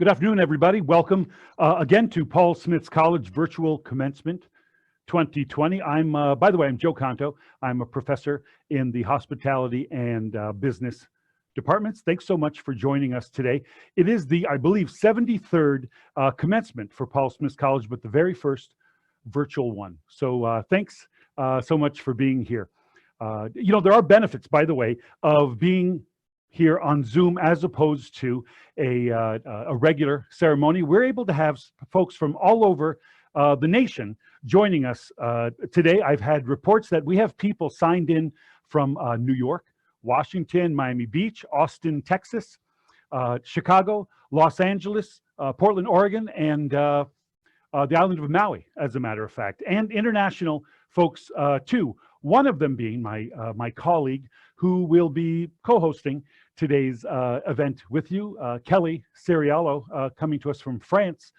Good afternoon, everybody. Welcome again to Paul Smith's College Virtual Commencement 2020. By the way, I'm Joe Canto. I'm a professor in the hospitality and business departments. Thanks so much for joining us today. It is the, I believe, 73rd commencement for Paul Smith's College, but the very first virtual one. So thanks so much for being here. There are benefits, by the way, of being here on Zoom as opposed to a regular ceremony. We're able to have folks from all over the nation joining us today. I've had reports that we have people signed in from New York, Washington, Miami Beach, Austin, Texas, Chicago, Los Angeles, Portland, Oregon, and the island of Maui, as a matter of fact, and international folks too. One of them being my colleague who will be co-hosting today's event with you, Kelly Cerialo, coming to us from France.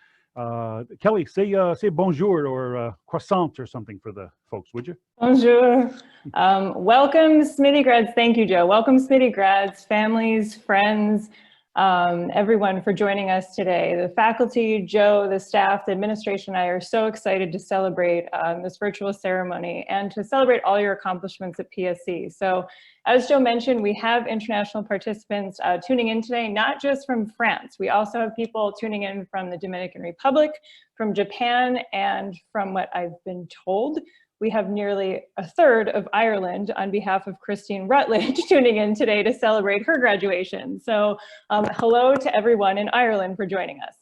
Kelly, say bonjour or croissant or something for the folks, would you? Bonjour. Welcome, Smitty grads. Thank you, Joe. Welcome, Smitty grads, families, friends, everyone for joining us today. The faculty, Joe, the staff, the administration, and I are so excited to celebrate this virtual ceremony and to celebrate all your accomplishments at PSC. So as Joe mentioned, we have international participants tuning in today, not just from France. We also have people tuning in from the Dominican Republic, from Japan, and from what I've been told, we have nearly a third of Ireland on behalf of Christine Rutledge tuning in today to celebrate her graduation. So hello to everyone in Ireland for joining us.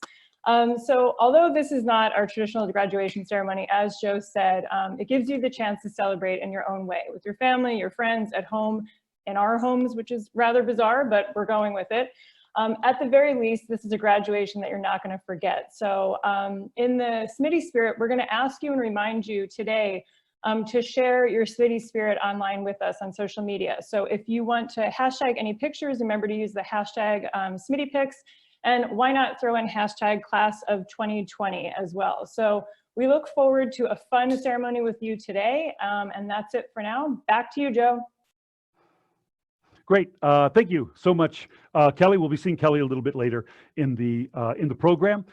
So although this is not our traditional graduation ceremony, as Joe said, it gives you the chance to celebrate in your own way with your family, your friends, at home, in our homes, which is rather bizarre, but we're going with it. At the very least, this is a graduation that you're not going to forget. So in the Smitty spirit, we're going to ask you and remind you today to share your Smitty spirit online with us on social media. So if you want to hashtag any pictures, remember to use the hashtag SmittyPics, and why not throw in hashtag class of 2020 as well. So we look forward to a fun ceremony with you today, and that's it for now. Back to you, Joe. Great, thank you so much, Kelly. We'll be seeing Kelly a little bit later in the program.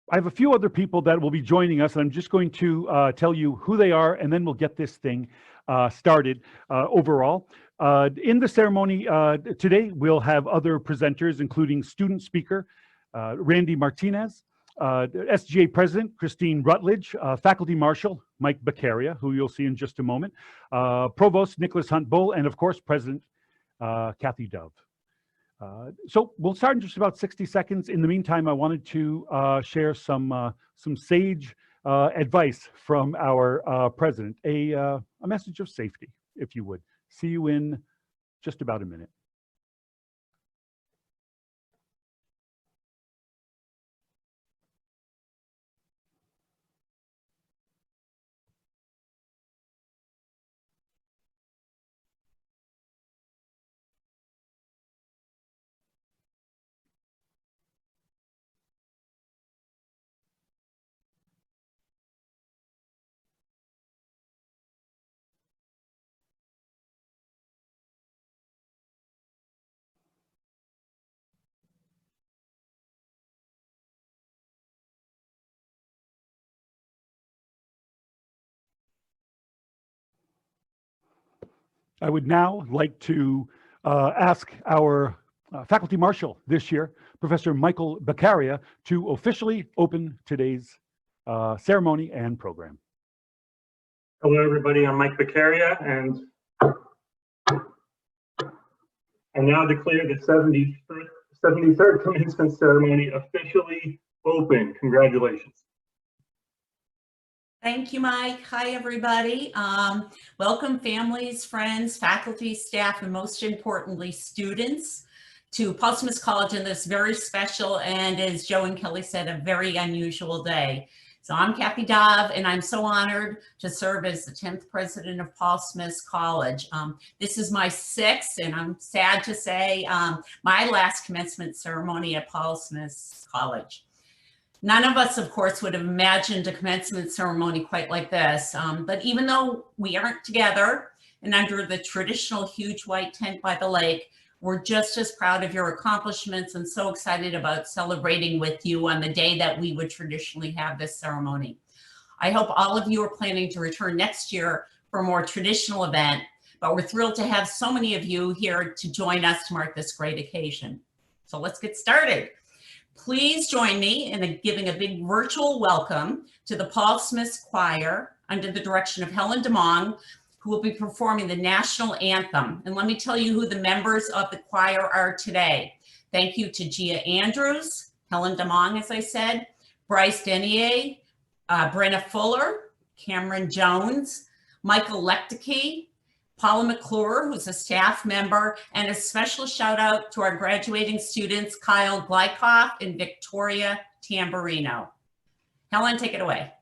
I have a few other people that will be joining us, and I'm just going to tell you who they are, and then we'll get this thing started overall. In the ceremony today, we'll have other presenters, including student speaker Randy Martinez, SGA President Christine Rutledge, Faculty Marshal Mike Beccaria, who you'll see in just a moment, Provost Nicholas Hunt Bull, and of course, President Kathy Dove. So we'll start in just about 60 seconds. In the meantime, I wanted to share some sage advice from our president, a message of safety, if you would. See you in just about a minute. I would now like to ask our faculty marshal this year, Professor Michael Beccaria, to officially open today's ceremony and program. Hello, everybody. I'm Mike Beccaria, and I now declare the 73rd commencement ceremony officially open. Congratulations. Thank you, Mike. Hi, everybody. Welcome families, friends, faculty, staff, and most importantly, students to Paul Smith's College on this very special and, as Joe and Kelly said, a very unusual day. So I'm Kathy Dove, and I'm so honored to serve as the 10th president of Paul Smith's College. This is my 6th, and I'm sad to say, my last commencement ceremony at Paul Smith's College. None of us, of course, would have imagined a commencement ceremony quite like this. But even though we aren't together and under the traditional huge white tent by the lake, We're just as proud of your accomplishments and so excited about celebrating with you on the day that we would traditionally have this ceremony. I hope all of you are planning to return next year for a more traditional event, but we're thrilled to have so many of you here to join us to mark this great occasion. So let's get started. Please join me in giving a big virtual welcome to the Paul Smith Choir under the direction of Helen DeMong, who will be performing the national anthem. And let me tell you who the members of the choir are today. Thank you to Gia Andrews, Helen DeMong, as I said, Bryce Denier, Brenna Fuller, Cameron Jones, Michael Lecticke, Paula McClure, who's a staff member, and a special shout out to our graduating students, Kyle Glykoff and Victoria Tamburino. Helen, take it away.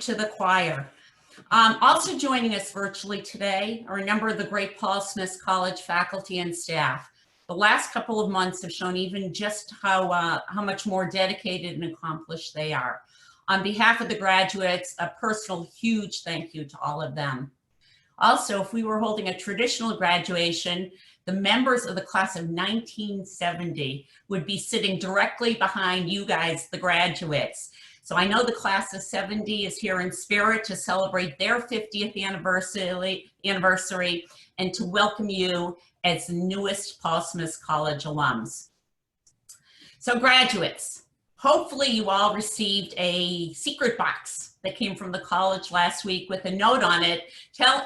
To the choir. Also joining us virtually today are a number of the great Paul Smith College faculty and staff. The last couple of months have shown even just how much more dedicated and accomplished they are. On behalf of the graduates, a personal huge thank you to all of them. Also, if we were holding a traditional graduation, the members of the class of 1970 would be sitting directly behind you guys, the graduates. So I know the class of 70 is here in spirit to celebrate their 50th anniversary and to welcome you as the newest Paul Smith College alums. So graduates, hopefully you all received a secret box that came from the college last week with a note on it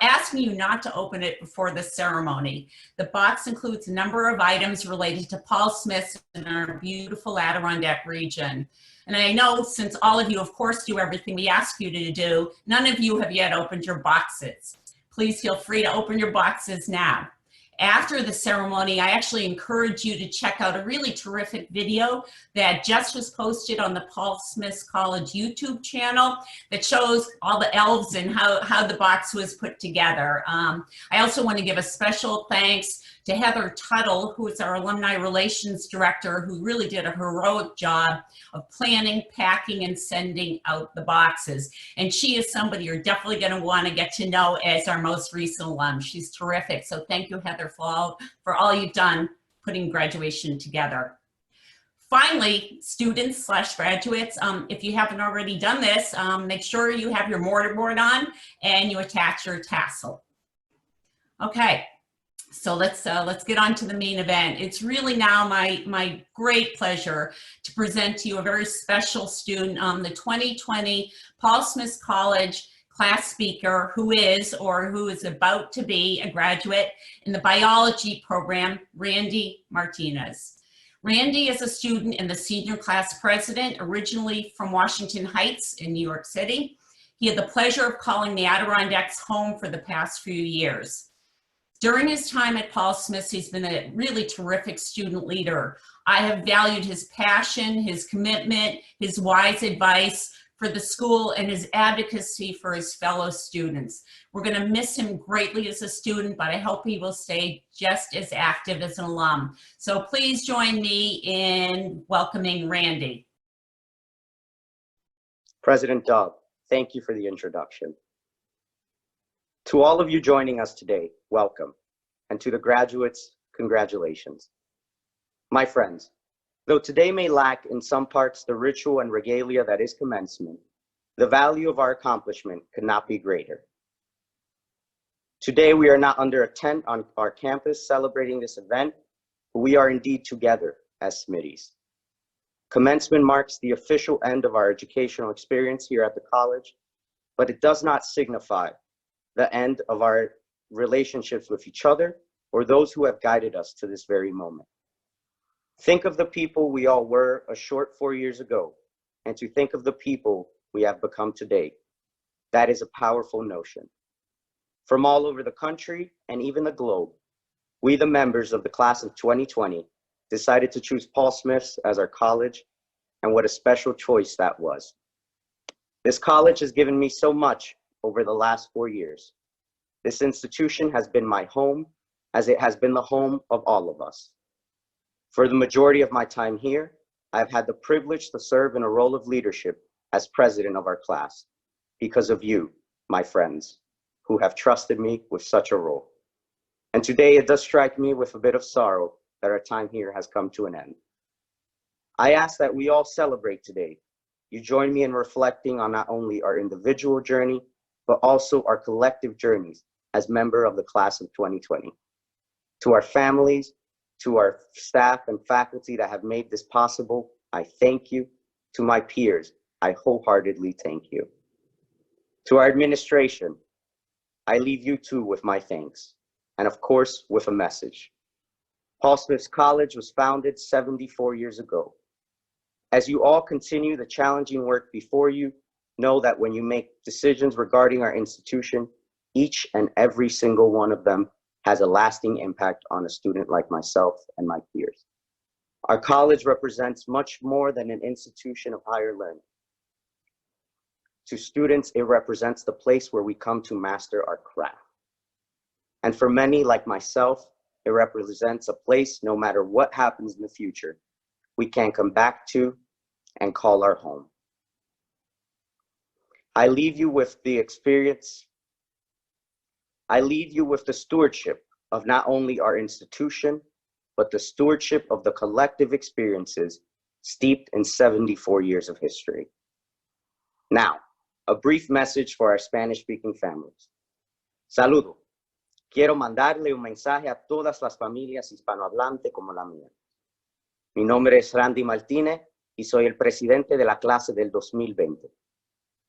asking you not to open it before the ceremony. The box includes a number of items related to Paul Smith in our beautiful Adirondack region. And I know since all of you, of course, do everything we ask you to do, none of you have yet opened your boxes. Please feel free to open your boxes now. After the ceremony, I actually encourage you to check out a really terrific video that just was posted on the Paul Smith College YouTube channel that shows all the elves and how the box was put together. I also want to give a special thanks to Heather Tuttle, who is our Alumni Relations Director, who really did a heroic job of planning, packing, and sending out the boxes. And she is somebody you're definitely going to want to get to know as our most recent alum. She's terrific. So thank you, Heather, for all you've done putting graduation together. Finally, students/graduates, if you haven't already done this, make sure you have your mortarboard on and you attach your tassel. Okay. So let's get on to the main event. It's really now my great pleasure to present to you a very special student, the 2020 Paul Smith College class speaker who is about to be a graduate in the biology program, Randy Martinez. Randy is a student and the senior class president, originally from Washington Heights in New York City. He had the pleasure of calling the Adirondacks home for the past few years. During his time at Paul Smith, he's been a really terrific student leader. I have valued his passion, his commitment, his wise advice for the school and his advocacy for his fellow students. We're going to miss him greatly as a student, but I hope he will stay just as active as an alum. So please join me in welcoming Randy. President Dove, thank you for the introduction. To all of you joining us today, welcome. And to the graduates, congratulations. My friends, though today may lack in some parts the ritual and regalia that is commencement, the value of our accomplishment could not be greater. Today we are not under a tent on our campus celebrating this event, but we are indeed together as Smitties. Commencement marks the official end of our educational experience here at the college, but it does not signify the end of our relationships with each other or those who have guided us to this very moment. Think of the people we all were a short 4 years ago, and to think of the people we have become today. That is a powerful notion. From all over the country and even the globe, we, the members of the class of 2020, decided to choose Paul Smith's as our college, and what a special choice that was. This college has given me so much over the last 4 years. This institution has been my home, as it has been the home of all of us. For the majority of my time here, I've had the privilege to serve in a role of leadership as president of our class, because of you, my friends, who have trusted me with such a role. And today it does strike me with a bit of sorrow that our time here has come to an end. I ask that we all celebrate today. You join me in reflecting on not only our individual journey, but also our collective journeys as member of the class of 2020. To our families, to our staff and faculty that have made this possible, I thank you. To my peers, I wholeheartedly thank you. To our administration, I leave you too with my thanks, and of course, with a message. Paul Smith's College was founded 74 years ago. As you all continue the challenging work before you, know that when you make decisions regarding our institution, each and every single one of them has a lasting impact on a student like myself and my peers. Our college represents much more than an institution of higher learning. To students, it represents the place where we come to master our craft. And for many like myself, it represents a place, no matter what happens in the future, we can come back to and call our home. I leave you with the stewardship of not only our institution, but the stewardship of the collective experiences steeped in 74 years of history. Now, a brief message for our Spanish-speaking families. Saludo. Quiero mandarle un mensaje a todas las familias hispanohablantes como la mía. Mi nombre es Randy Martinez y soy el presidente de la clase del 2020.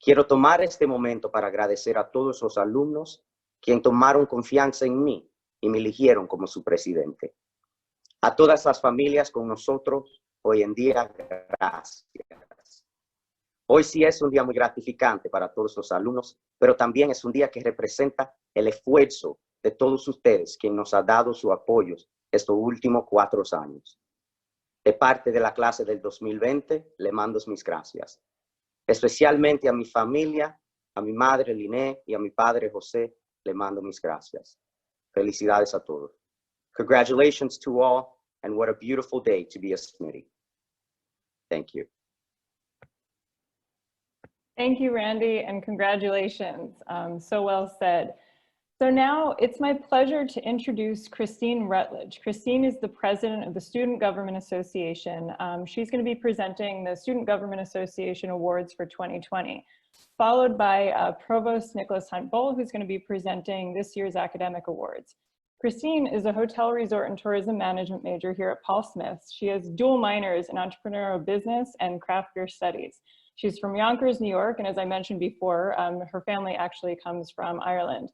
Quiero tomar este momento para agradecer a todos los alumnos quienes tomaron confianza en mí y me eligieron como su presidente. A todas las familias con nosotros hoy en día, gracias. Hoy sí es un día muy gratificante para todos los alumnos, pero también es un día que representa el esfuerzo de todos ustedes quien nos ha dado su apoyo estos últimos 4 años. De parte de la clase del 2020, le mando mis gracias. Especialmente a mi familia, a mi madre Liné y a mi padre José, le mando mis gracias. Felicidades a todos. Congratulations to all, and what a beautiful day to be a Smitty. Thank you. Thank you, Randy, and congratulations. So well said. So now it's my pleasure to introduce Christine Rutledge. Christine is the president of the Student Government Association. She's going to be presenting the Student Government Association Awards for 2020, followed by Provost Nicholas Hunt-Bull, who's going to be presenting this year's academic awards. Christine is a hotel, resort, and tourism management major here at Paul Smith's. She has dual minors in entrepreneurial business and craft beer studies. She's from Yonkers, New York, and as I mentioned before, her family actually comes from Ireland.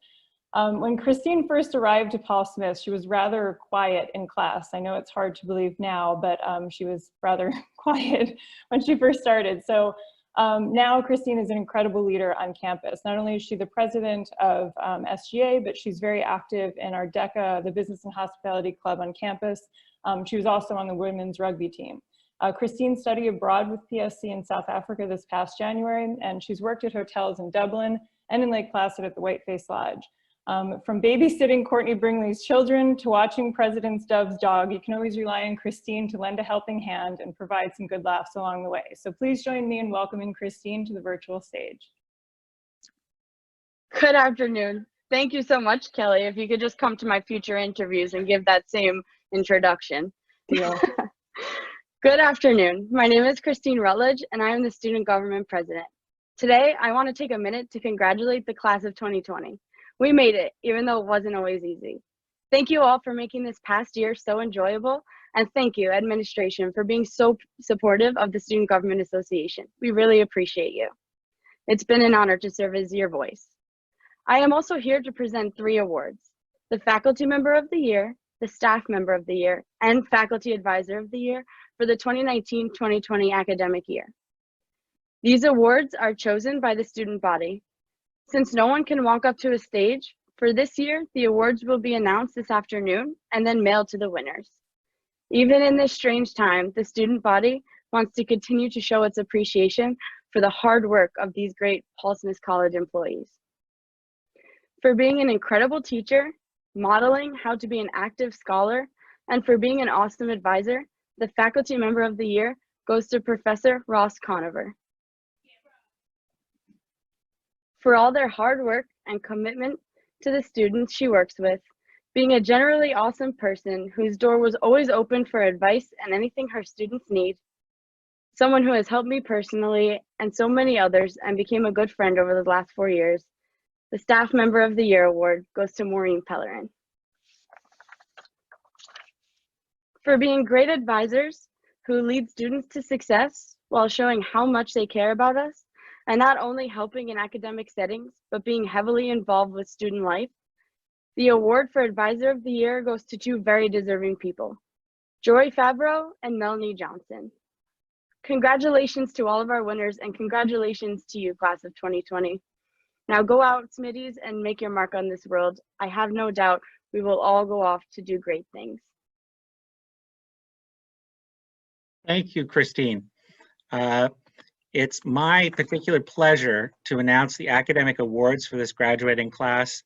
When Christine first arrived to Paul Smith, she was rather quiet in class. I know it's hard to believe now, but she was rather quiet when she first started. So now Christine is an incredible leader on campus. Not only is she the president of SGA, but she's very active in our DECA, the Business and Hospitality Club on campus. She was also on the women's rugby team. Christine studied abroad with PSC in South Africa this past January, and she's worked at hotels in Dublin and in Lake Placid at the Whiteface Lodge. From babysitting Courtney Bringley's children to watching President Dove's dog, you can always rely on Christine to lend a helping hand and provide some good laughs along the way. So please join me in welcoming Christine to the virtual stage. Good afternoon. Thank you so much, Kelly. If you could just come to my future interviews and give that same introduction. Yeah. Good afternoon. My name is Christine Rutledge, and I am the Student Government President. Today, I want to take a minute to congratulate the class of 2020. We made it, even though it wasn't always easy. Thank you all for making this past year so enjoyable, and thank you, administration, for being so supportive of the Student Government Association. We really appreciate you. It's been an honor to serve as your voice. I am also here to present 3 awards: the Faculty Member of the Year, the Staff Member of the Year, and Faculty Advisor of the Year for the 2019-2020 academic year. These awards are chosen by the student body. Since no one can walk up to a stage, for this year, the awards will be announced this afternoon and then mailed to the winners. Even in this strange time, the student body wants to continue to show its appreciation for the hard work of these great Paul Smith College employees. For being an incredible teacher, modeling how to be an active scholar, and for being an awesome advisor, the Faculty Member of the Year goes to Professor Ross Conover. For all their hard work and commitment to the students she works with, being a generally awesome person whose door was always open for advice and anything her students need, someone who has helped me personally and so many others and became a good friend over the last 4 years, the Staff Member of the Year award goes to Maureen Pellerin. For being great advisors who lead students to success while showing how much they care about us, and not only helping in academic settings, but being heavily involved with student life, the award for Advisor of the Year goes to 2 very deserving people, Joy Favreau and Melanie Johnson. Congratulations to all of our winners, and congratulations to you, class of 2020. Now go out, Smitties, and make your mark on this world. I have no doubt we will all go off to do great things. Thank you, Christine. It's my particular pleasure to announce the academic awards for this graduating class.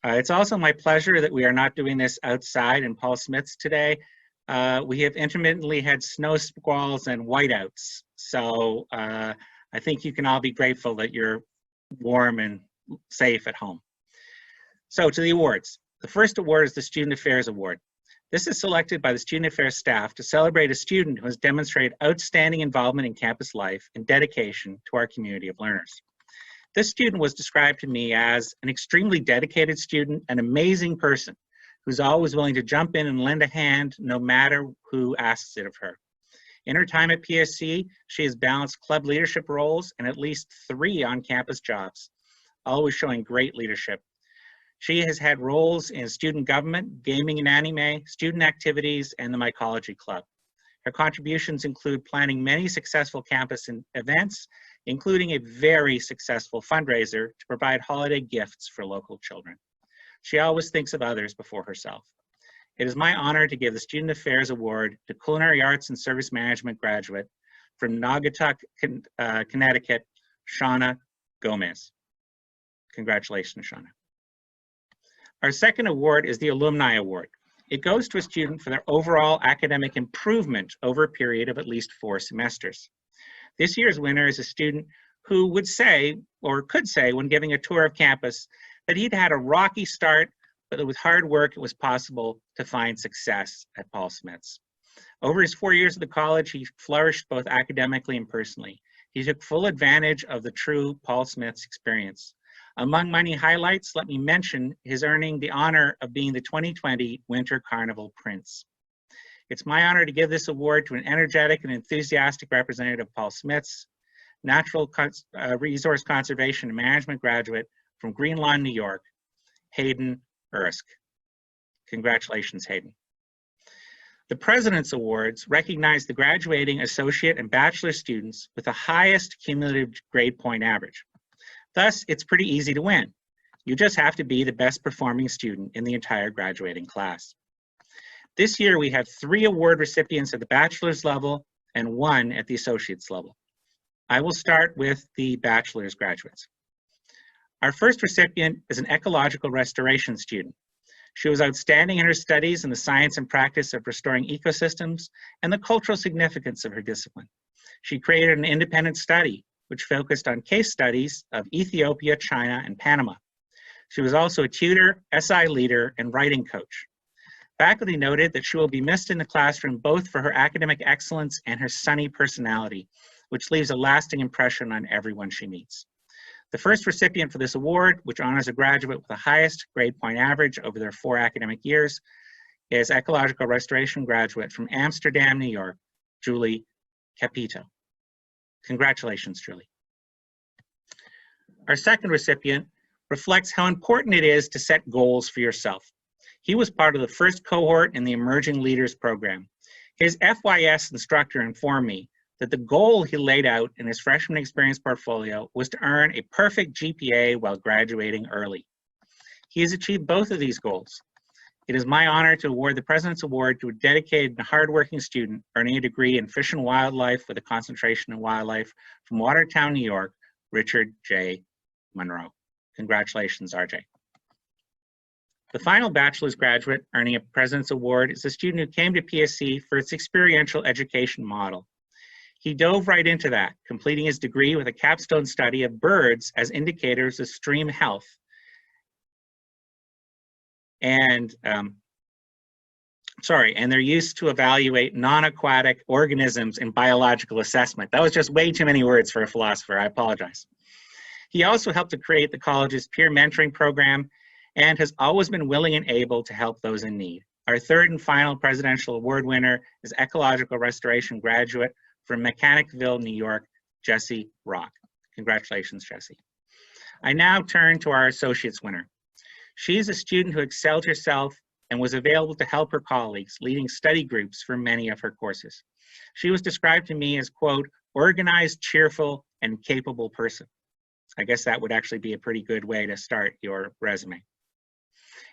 It's also my pleasure that we are not doing this outside in Paul Smith's today. We have intermittently had snow squalls and whiteouts, so I think you can all be grateful that you're warm and safe at home. So to the awards. The first award is the Student Affairs Award. This is selected by the Student Affairs staff to celebrate a student who has demonstrated outstanding involvement in campus life and dedication to our community of learners. This student was described to me as an extremely dedicated student, an amazing person who's always willing to jump in and lend a hand no matter who asks it of her. In her time at PSC, she has balanced club leadership roles and at least 3 on-campus jobs, always showing great leadership. She has had roles in student government, gaming and anime, student activities, and the Mycology Club. Her contributions include planning many successful campus events, including a very successful fundraiser to provide holiday gifts for local children. She always thinks of others before herself. It is my honor to give the Student Affairs Award to Culinary Arts and Service Management graduate from Naugatuck, Connecticut, Shauna Gomez. Congratulations, Shauna. Our second award is the Alumni Award. It goes to a student for their overall academic improvement over a period of at least 4 semesters. This year's winner is a student who would say, or could say when giving a tour of campus, that he'd had a rocky start, but that with hard work it was possible to find success at Paul Smith's. Over his 4 years at the college, he flourished both academically and personally. He took full advantage of the true Paul Smith's experience. Among many highlights, let me mention his earning the honor of being the 2020 Winter Carnival Prince. It's my honor to give this award to an energetic and enthusiastic representative of Paul Smith's, Natural Resource Conservation and Management graduate from Green Lawn, New York, Hayden Ersk. Congratulations, Hayden. The President's Awards recognize the graduating associate and bachelor students with the highest cumulative grade point average. Thus, it's pretty easy to win. You just have to be the best performing student in the entire graduating class. This year, we have 3 award recipients at the bachelor's level and 1 at the associate's level. I will start with the bachelor's graduates. Our first recipient is an ecological restoration student. She was outstanding in her studies in the science and practice of restoring ecosystems and the cultural significance of her discipline. She created an independent study which focused on case studies of Ethiopia, China, and Panama. She was also a tutor, SI leader, and writing coach. Faculty noted that she will be missed in the classroom both for her academic excellence and her sunny personality, which leaves a lasting impression on everyone she meets. The first recipient for this award, which honors a graduate with the highest grade point average over their 4 academic years, is Ecological Restoration graduate from Amsterdam, New York, Julie Capito. Congratulations, Julie. Our second recipient reflects how important it is to set goals for yourself. He was part of the first cohort in the Emerging Leaders program. His FYS instructor informed me that the goal he laid out in his freshman experience portfolio was to earn a perfect GPA while graduating early. He has achieved both of these goals. It is my honor to award the President's Award to a dedicated and hardworking student earning a degree in Fish and Wildlife with a concentration in wildlife from Watertown, New York, Richard J. Monroe. Congratulations, RJ. The final bachelor's graduate earning a President's Award is a student who came to PSC for its experiential education model. He dove right into that, completing his degree with a capstone study of birds as indicators of stream health. And they're used to evaluate non-aquatic organisms in biological assessment. That was just way too many words for a philosopher, I apologize. He also helped to create the college's peer mentoring program and has always been willing and able to help those in need. Our third and final Presidential Award winner is Ecological Restoration graduate from Mechanicville, New York, Jessie Rock. Congratulations, Jessie. I now turn to our associate's winner. She is a student who excelled herself and was available to help her colleagues, leading study groups for many of her courses. She was described to me as, quote, organized, cheerful, and capable person. I guess that would actually be a pretty good way to start your resume.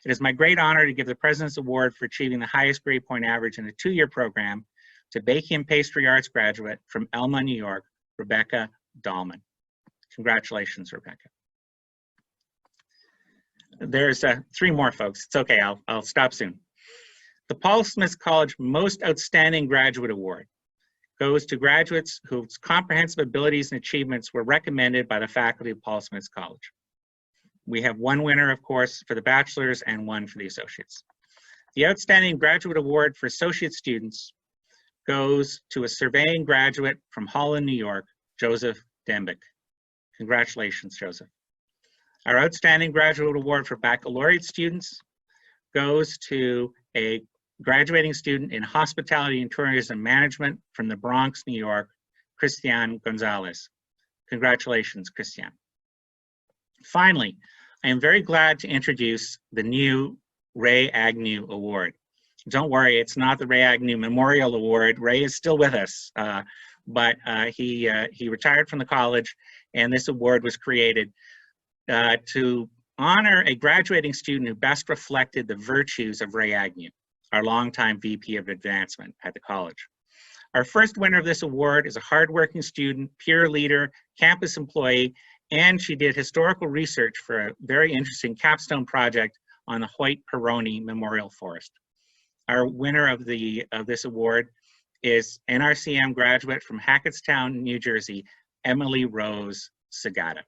It is my great honor to give the President's Award for achieving the highest grade point average in a 2-year program to baking and pastry arts graduate from Elma, New York, Rebecca Dahlman. Congratulations, Rebecca. There's 3 more, folks. It's okay, I'll stop soon. The Paul Smith College Most Outstanding Graduate Award goes to graduates whose comprehensive abilities and achievements were recommended by the faculty of Paul Smith College. We have 1 winner, of course, for the bachelor's and 1 for the associates. The Outstanding Graduate Award for associate students goes to a surveying graduate from Holland, New York, Joseph Dembick. Congratulations, Joseph. Our Outstanding Graduate Award for baccalaureate students goes to a graduating student in Hospitality and Tourism Management from the Bronx, New York, Christian Gonzalez. Congratulations, Christian. Finally, I am very glad to introduce the new Ray Agnew Award. Don't worry, it's not the Ray Agnew Memorial Award. Ray is still with us, but he retired from the college, and this award was created to honor a graduating student who best reflected the virtues of Ray Agnew, our longtime VP of Advancement at the college. Our first winner of this award is a hardworking student, peer leader, campus employee, and she did historical research for a very interesting capstone project on the Hoyt Peroni Memorial Forest. Our winner of this award is NRCM graduate from Hackettstown, New Jersey, Emily Rose Sagata.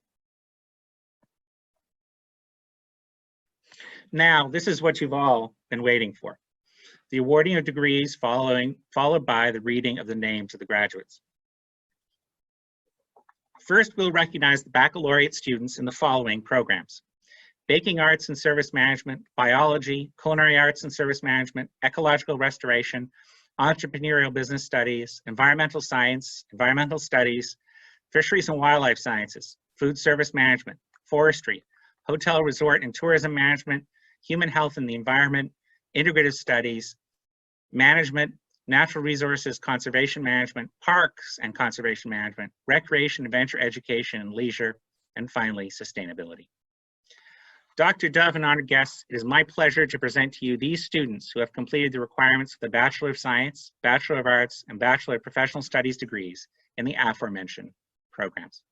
Now, this is what you've all been waiting for. The awarding of degrees followed by the reading of the names of the graduates. First, we'll recognize the baccalaureate students in the following programs: Baking Arts and Service Management, Biology, Culinary Arts and Service Management, Ecological Restoration, Entrepreneurial Business Studies, Environmental Science, Environmental Studies, Fisheries and Wildlife Sciences, Food Service Management, Forestry, Hotel, Resort and Tourism Management, Human Health and the Environment, Integrative Studies, Management, Natural Resources Conservation Management, Parks and Conservation Management, Recreation, Adventure, Education, and Leisure, and finally, Sustainability. Dr. Dove and honored guests, it is my pleasure to present to you these students who have completed the requirements of the Bachelor of Science, Bachelor of Arts, and Bachelor of Professional Studies degrees in the aforementioned programs.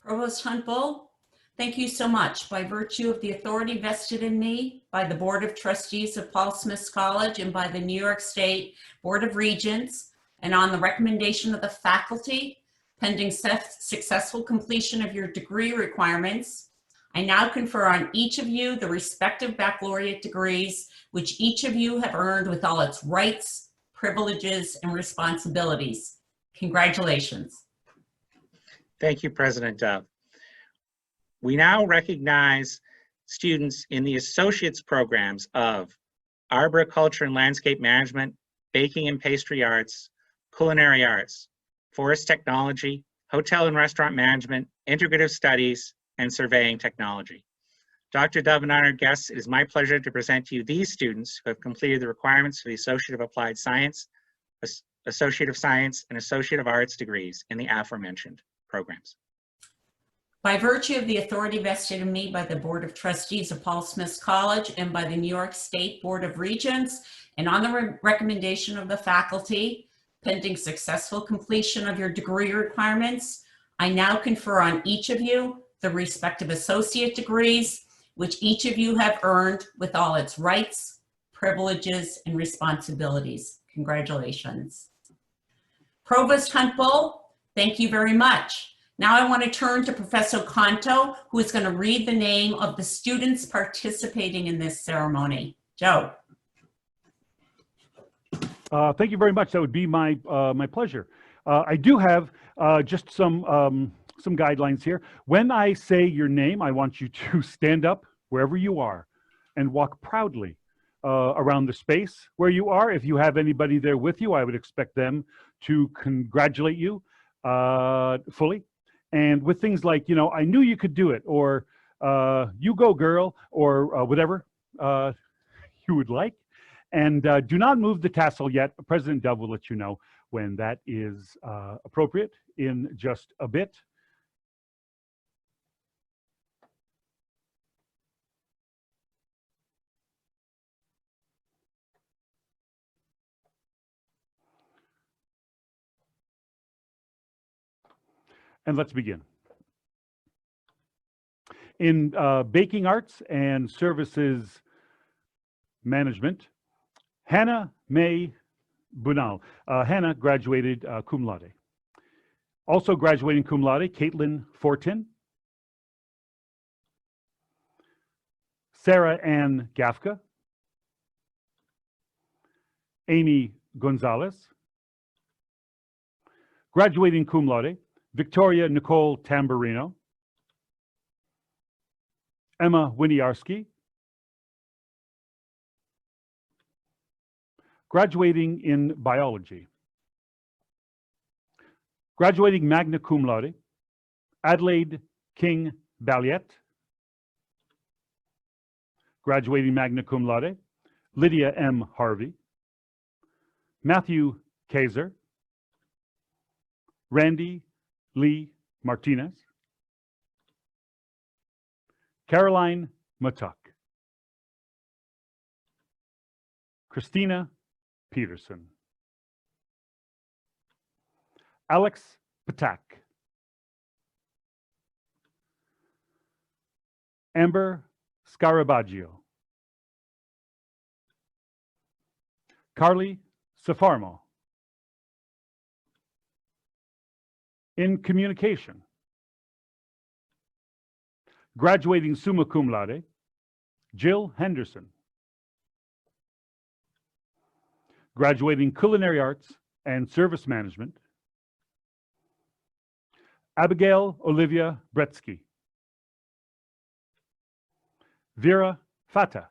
Provost Hunt-Bull, thank you so much. By virtue of the authority vested in me by the Board of Trustees of Paul Smith College and by the New York State Board of Regents, and on the recommendation of the faculty, pending successful completion of your degree requirements, I now confer on each of you the respective baccalaureate degrees, which each of you have earned with all its rights, privileges, and responsibilities. Congratulations. Thank you, President Dove. We now recognize students in the associate's programs of Arboriculture and Landscape Management, Baking and Pastry Arts, Culinary Arts, Forest Technology, Hotel and Restaurant Management, Integrative Studies, and Surveying Technology. Dr. Dove and honored guests, it is my pleasure to present to you these students who have completed the requirements for the Associate of Applied Science, Associate of Science, and Associate of Arts degrees in the aforementioned programs. By virtue of the authority vested in me by the Board of Trustees of Paul Smith College and by the New York State Board of Regents, and on the recommendation of the faculty, pending successful completion of your degree requirements, I now confer on each of you the respective associate degrees, which each of you have earned with all its rights, privileges, and responsibilities. Congratulations. Provost Hunt-Bull, thank you very much. Now I want to turn to Professor Canto, who is going to read the name of the students participating in this ceremony. Joe. Thank you very much. That would be my my pleasure. I do have just some guidelines here. When I say your name, I want you to stand up wherever you are and walk proudly around the space where you are. If you have anybody there with you, I would expect them to congratulate you fully. And with things like, you know, I knew you could do it, or you go girl, or whatever you would like. And do not move the tassel yet. President Dove will let you know when that is appropriate in just a bit. And let's begin. In baking arts and services management, Hannah May Bunal. Hannah graduated cum laude. Also graduating cum laude, Caitlin Fortin, Sarah Ann Gafka, Amy Gonzalez. Graduating cum laude, Victoria Nicole Tamburino, Emma Winiarski. Graduating in biology. Graduating magna cum laude, Adelaide King Balliet. Graduating magna cum laude, Lydia M. Harvey, Matthew Kaiser, Randy Lee Martinez, Caroline Matuk, Christina Peterson, Alex Patak, Amber Scarabaggio, Carly Safarmo. In communication, graduating summa cum laude, Jill Henderson. Graduating culinary arts and service management, Abigail Olivia Bretsky. Vera Fata.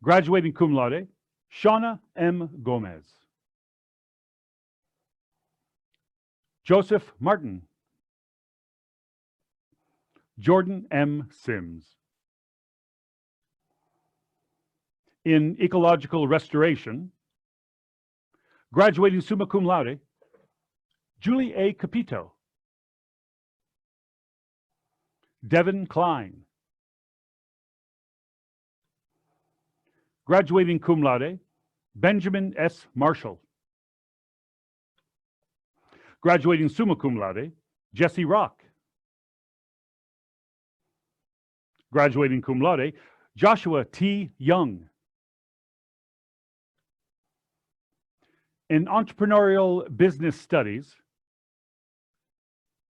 Graduating cum laude, Shauna M. Gomez. Joseph Martin. Jordan M. Sims. In ecological restoration, graduating summa cum laude, Julie A. Capito. Devin Klein. Graduating cum laude, Benjamin S. Marshall. Graduating summa cum laude, Jesse Rock. Graduating cum laude, Joshua T. Young. In entrepreneurial business studies,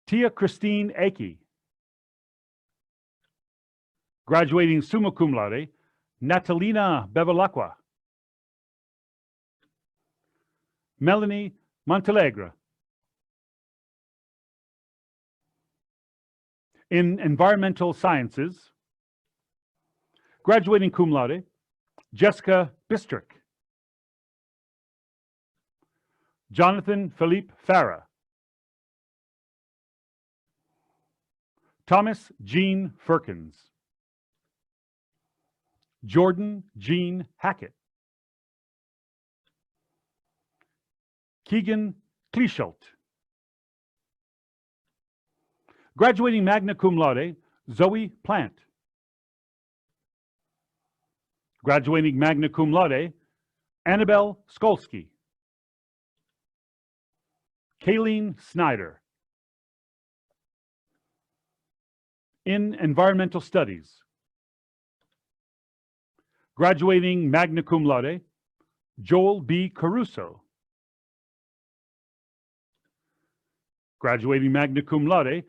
Tia Christine Aki. Graduating summa cum laude, Natalina Bevilacqua. Melanie Montalegre. In environmental sciences, graduating cum laude, Jessica Bistrick. Jonathan Philippe Farah. Thomas Jean Firkins. Jordan Jean Hackett. Keegan Klischelt. Graduating magna cum laude, Zoe Plant. Graduating magna cum laude, Annabelle Skolsky. Kayleen Snyder. In environmental studies, graduating magna cum laude, Joel B. Caruso. Graduating magna cum laude,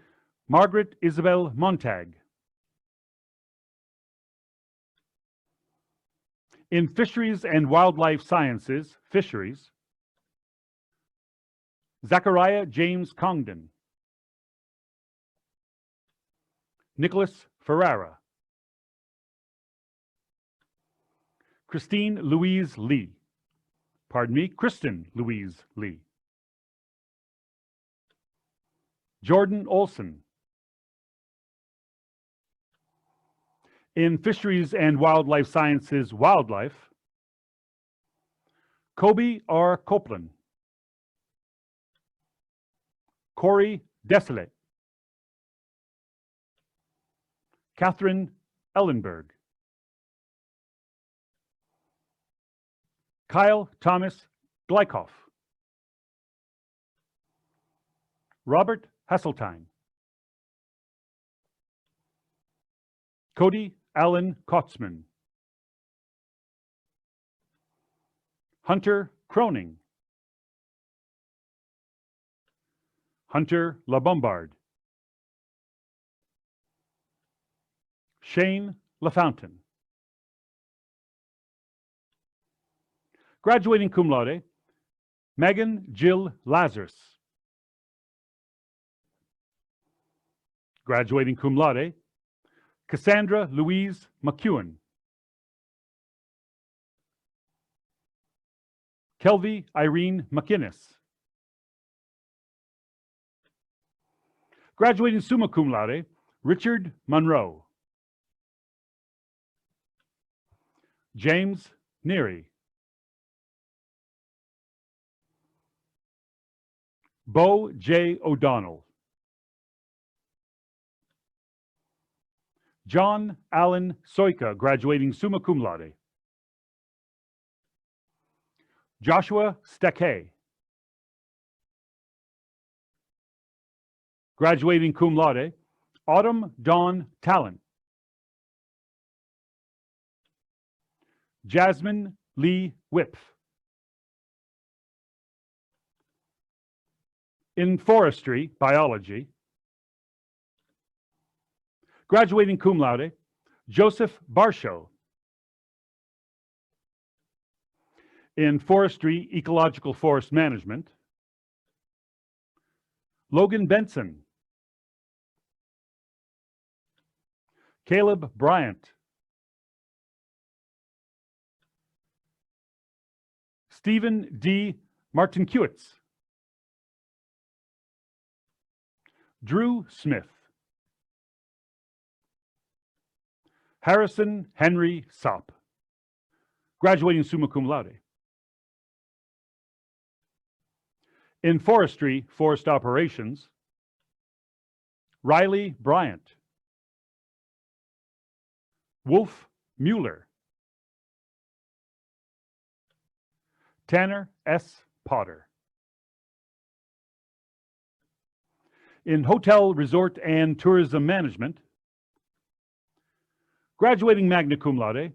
Margaret Isabel Montag. In Fisheries and Wildlife Sciences, Fisheries, Zachariah James Congdon. Nicholas Ferrara. Christine Louise Lee. Pardon me, Kristen Louise Lee. Jordan Olson. In Fisheries and Wildlife Sciences, Wildlife, Kobe R. Copeland. Corey Desolate. Catherine Ellenberg. Kyle Thomas Glykoff. Robert Hasseltine. Cody Allen Kotzman. Hunter Croning. Hunter LaBombard. Shane LaFountain. Graduating cum laude, Megan Jill Lazarus. Graduating cum laude, Cassandra Louise McEwen. Kelvy Irene McInnes. Graduating summa cum laude, Richard Monroe. James Neary. Bo J. O'Donnell. John Allen Soika, graduating summa cum laude. Joshua Stakay. Graduating cum laude, Autumn Dawn Talent. Jasmine Lee Whip. In Forestry, Biology, graduating cum laude, Joseph Barshow. In Forestry, Ecological Forest Management, Logan Benson. Caleb Bryant. Stephen D. Martinkiewicz. Drew Smith. Harrison Henry Sopp. Graduating summa cum laude. In Forestry, Forest Operations, Riley Bryant. Wolf Mueller. Tanner S. Potter. In Hotel, Resort, and Tourism Management, graduating magna cum laude,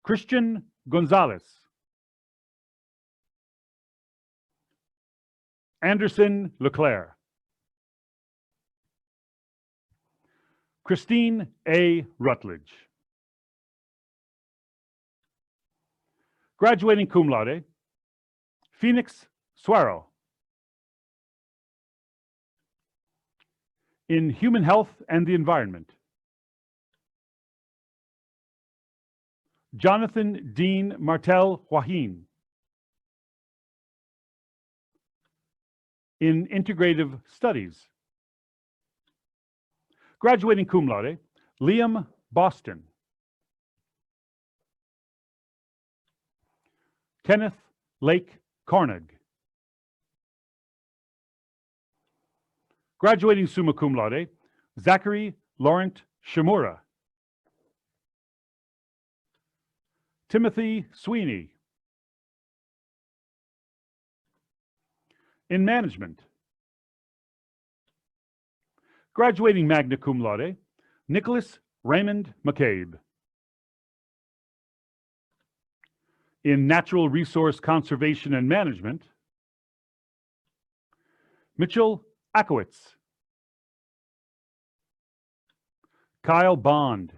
Christian Gonzalez. Anderson Leclerc. Christine A. Rutledge. Graduating cum laude, Phoenix Suaro. In Human Health and the Environment, Jonathan Dean Martel Joaquin. In Integrative Studies, graduating cum laude, Liam Boston. Kenneth Lake Carnig. Graduating summa cum laude, Zachary Laurent Shimura. Timothy Sweeney. In management, graduating magna cum laude, Nicholas Raymond McCabe. In natural resource conservation and management, Mitchell Akowitz. Kyle Bond.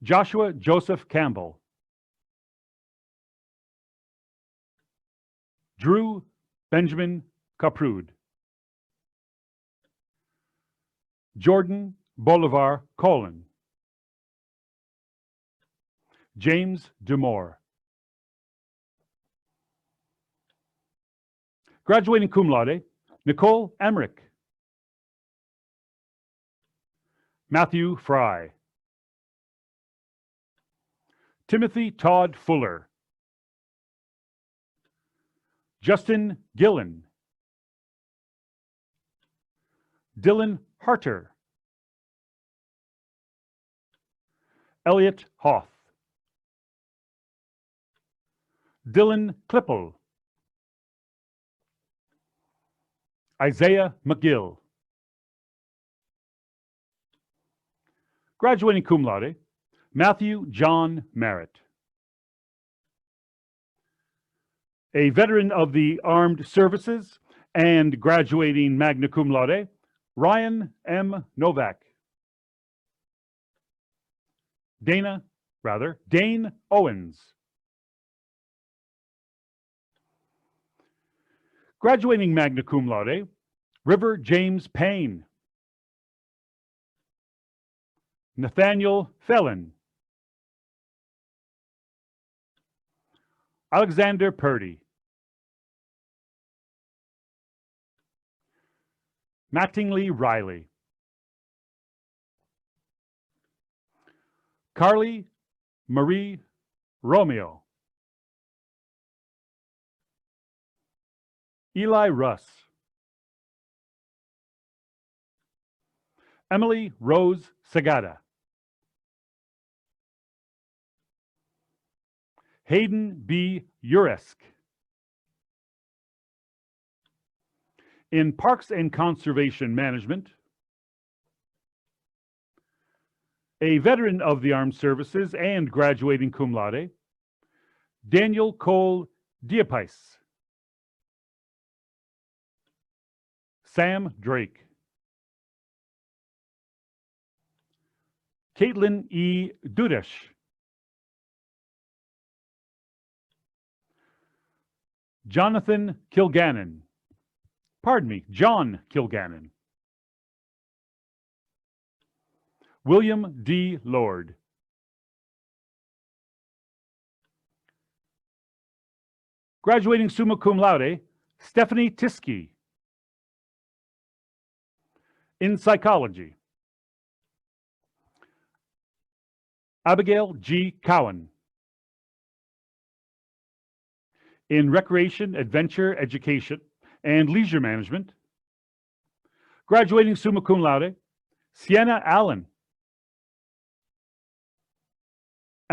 Joshua Joseph Campbell. Drew Benjamin Caprud. Jordan Bolivar Colin. James Demore. Graduating cum laude, Nicole Emmerich. Matthew Fry. Timothy Todd Fuller. Justin Gillen. Dylan Harter. Elliot Hoth. Dylan Klippel. Isaiah McGill. Graduating cum laude, Matthew John Merritt. A veteran of the Armed Services and graduating magna cum laude, Ryan M. Novak. Dane Owens. Graduating magna cum laude, River James Payne. Nathaniel Felon. Alexander Purdy. Mattingly Riley. Carly Marie Romeo. Eli Russ. Emily Rose Sagada. Hayden B. Uresk. In Parks and Conservation Management, a veteran of the Armed Services and graduating cum laude, Daniel Cole Diapais. Sam Drake. Caitlin E. Dudesh. Jonathan Kilgannon. Pardon me, John Kilgannon. William D. Lord. Graduating summa cum laude, Stephanie Tiskey. In psychology, Abigail G. Cowan. In recreation, adventure, education, and leisure management, graduating summa cum laude, Sienna Allen.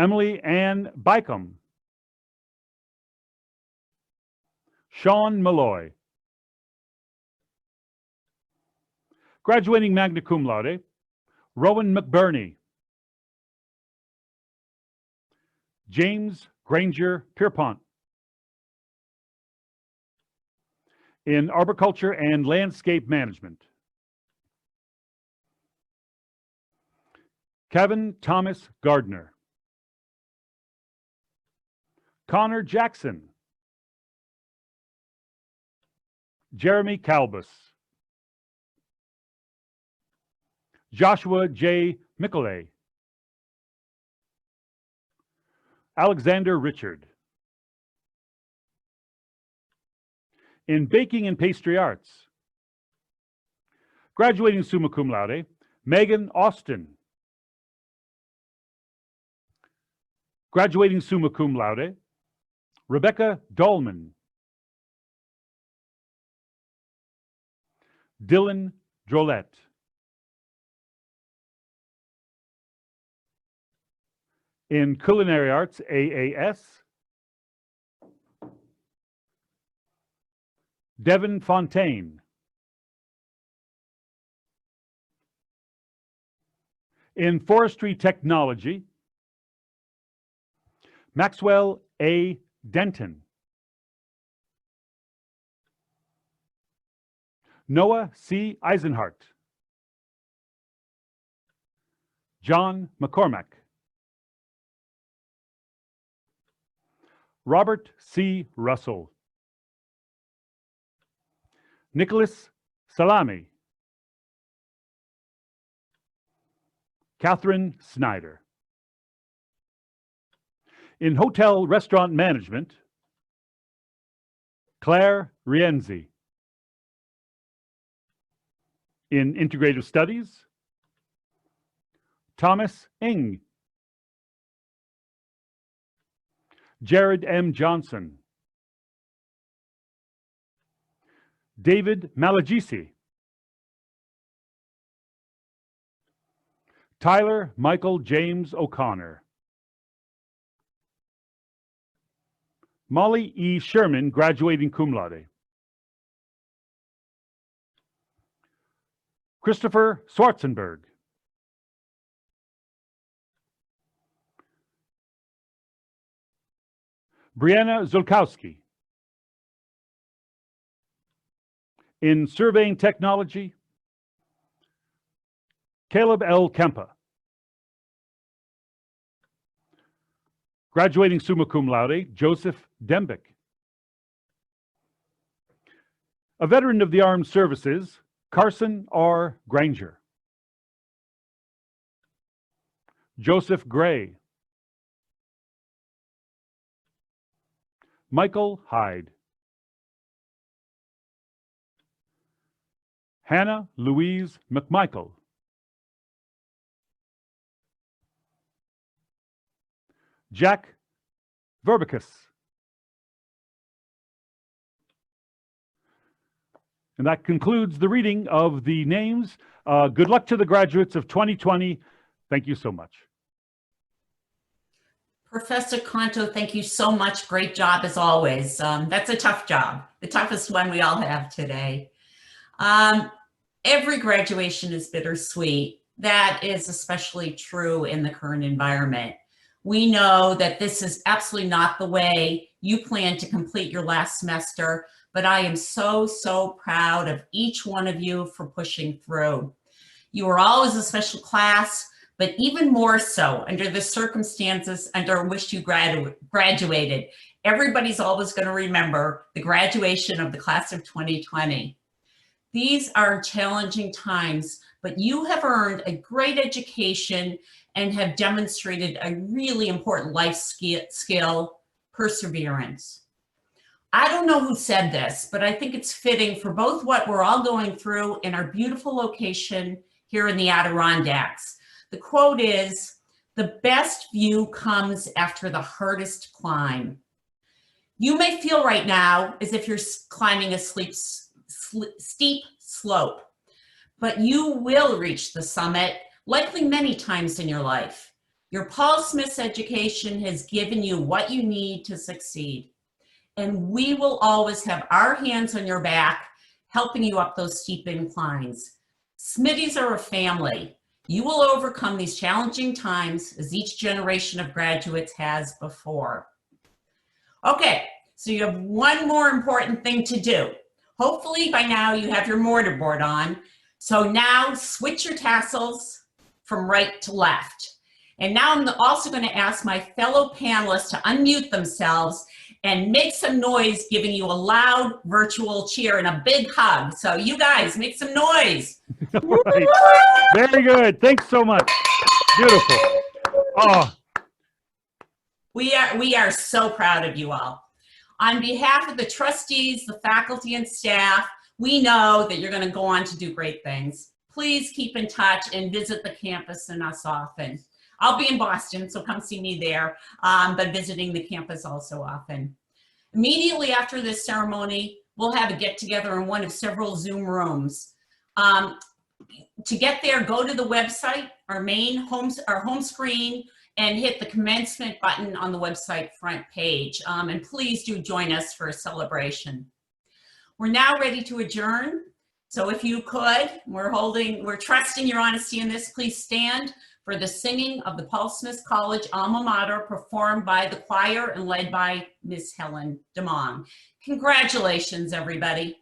Emily Ann Bycombe, Sean Malloy. Graduating magna cum laude, Rowan McBurney, James Granger Pierpont. In arboriculture and landscape management, Kevin Thomas Gardner, Connor Jackson, Jeremy Calbus, Joshua J. Mickelay, Alexander Richard. In baking and pastry arts, graduating summa cum laude, Megan Austin. Graduating summa cum laude, Rebecca Dahlman. Dylan Drolette. In culinary arts, AAS, Devin Fontaine. In forestry technology, Maxwell A. Denton. Noah C. Eisenhart. John McCormack. Robert C. Russell. Nicholas Salami. Catherine Snyder. In hotel restaurant management, Claire Rienzi. In integrative studies, Thomas Ng. Jared M. Johnson. David Malagisi. Tyler Michael James O'Connor. Molly E. Sherman, graduating cum laude. Christopher Schwarzenberg. Brianna Zulkowski. In surveying technology, Caleb L. Kempa. Graduating summa cum laude, Joseph Dembick. A veteran of the armed services, Carson R. Granger. Joseph Gray. Michael Hyde. Hannah Louise McMichael. Jack Verbicus. And that concludes the reading of the names. Good luck to the graduates of 2020. Thank you so much. Professor Canto, thank you so much. Great job as always. That's a tough job, the toughest one we all have today. Every graduation is bittersweet. That is especially true in the current environment. We know that this is absolutely not the way you plan to complete your last semester, but I am so, so proud of each one of you for pushing through. You are always a special class, but even more so under the circumstances under which you graduated. Everybody's always going to remember the graduation of the class of 2020. These are challenging times, but you have earned a great education and have demonstrated a really important life skill, perseverance. I don't know who said this, but I think it's fitting for both what we're all going through in our beautiful location here in the Adirondacks. The quote is, "The best view comes after the hardest climb." You may feel right now as if you're climbing a steep slope, but you will reach the summit, likely many times in your life. Your Paul Smith's education has given you what you need to succeed. And we will always have our hands on your back, helping you up those steep inclines. Smitties are a family. You will overcome these challenging times as each generation of graduates has before. Okay, so you have one more important thing to do. Hopefully by now you have your mortarboard on. So now switch your tassels from right to left. And now I'm also going to ask my fellow panelists to unmute themselves and make some noise, giving you a loud virtual cheer and a big hug. So you guys, make some noise. All right. Very good. Thanks so much. Beautiful. Oh, We are so proud of you all. On behalf of the trustees, the faculty and staff, we know that you're going to go on to do great things. Please keep in touch and visit the campus and us often. I'll be in Boston, so come see me there, but visiting the campus also often. Immediately after this ceremony, we'll have a get-together in one of several Zoom rooms. To get there, go to the website, our home screen, and hit the commencement button on the website front page. And please do join us for a celebration. We're now ready to adjourn. So if you could, we're trusting your honesty in this, please stand for the singing of the Paul Smith College alma mater, performed by the choir and led by Miss Helen DeMong. Congratulations, everybody.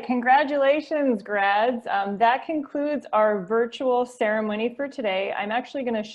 Congratulations, grads. That concludes our virtual ceremony for today. I'm actually going to